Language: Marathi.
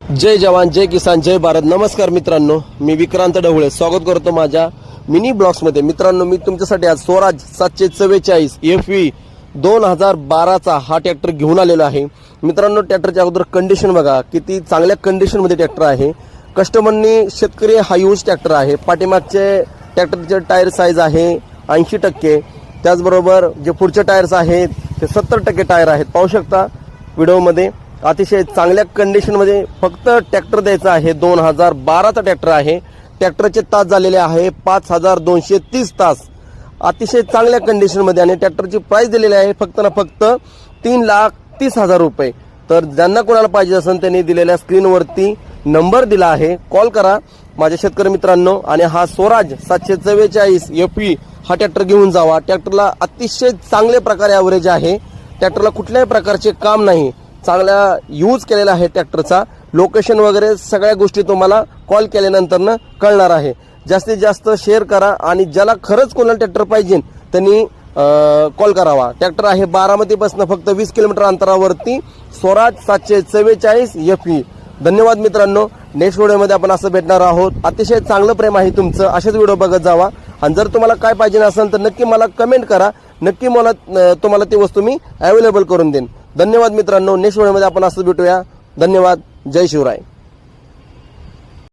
जय जवान जय किसान जय भारत। नमस्कार मित्रांनो, मी विक्रांत ढवळे स्वागत करतो माझ्या मिनी ब्लॉग्स मध्ये। मित्रांनो, मी तुमच्यासाठी आज स्वराज 744 FE 2012 चा हा ट्रॅक्टर घेऊन आलेलो आहे। मित्रांनो, ट्रॅक्टरच्या अगोदर कंडिशन बघा, किती चांगल्या कंडिशन मध्ये ट्रॅक्टर आहे। कस्टमरनी शेतकरी हा यूज ट्रॅक्टर आहे। पाठीमागचे ट्रॅक्टरचे टायर साईज आहे 80%, त्याचबरोबर जे पुढचे टायर्स आहेत ते 70% टायर आहेत। पाहू शकता व्हिडिओमध्ये अतिशय चांगल्या कंडिशन मध्ये फक्त ट्रॅक्टर द्यायचा आहे। 2012 चा ट्रॅक्टर आहे। ट्रॅक्टरचे तास झालेले आहे 5230 तास, अतिशय चांगल्या कंडिशन मध्ये। आणि ट्रॅक्टरची प्राइस दिलेली आहे फक्त ना फक्त 3,30,000 रुपये। तर ज्यांना कोणाला पाहिजे असेल त्यांनी दिलेल्या स्क्रीनवरती नंबर दिला आहे, कॉल करा माझ्या शेतकरी मित्रांनो। आणि हा स्वराज 744 FE हा ट्रॅक्टर घेऊन जावा। ट्रॅक्टरला अतिशय चांगल्या प्रकारे ॲव्हरेज आहे। ट्रॅक्टरला कुठल्याही प्रकारचे काम नाही, चांगला यूज केलेला आहे ट्रॅक्टरचा। लोकेशन वगैरे सगळ्या गोष्टी तुम्हाला कॉल केल्यानंतर कळणार आहे। जास्तीत जास्त शेअर करा आणि ज्याला खरंच कोणाला ट्रॅक्टर पाहिजे त्यांनी कॉल करावा। ट्रॅक्टर आहे बारामतीपासून फक्त 20 किलोमीटर अंतरावरती स्वराज 744 FE। धन्यवाद मित्रांनो, नेक्स्ट व्हिडिओमध्ये आपण असं भेटणार आहोत। अतिशय चांगलं प्रेम आहे तुमचं, असेच व्हिडिओ बघत जावा। आणि जर तुम्हाला काय पाहिजे असेल तर नक्की मला कमेंट करा, नक्की मला तुम्हाला ती वस्तू मी अवेलेबल करून देईन। धन्यवाद मित्रांनो, नेक्स्ट व्हिडिओमध्ये आपण असं भेटूया। धन्यवाद, जय शिवराय।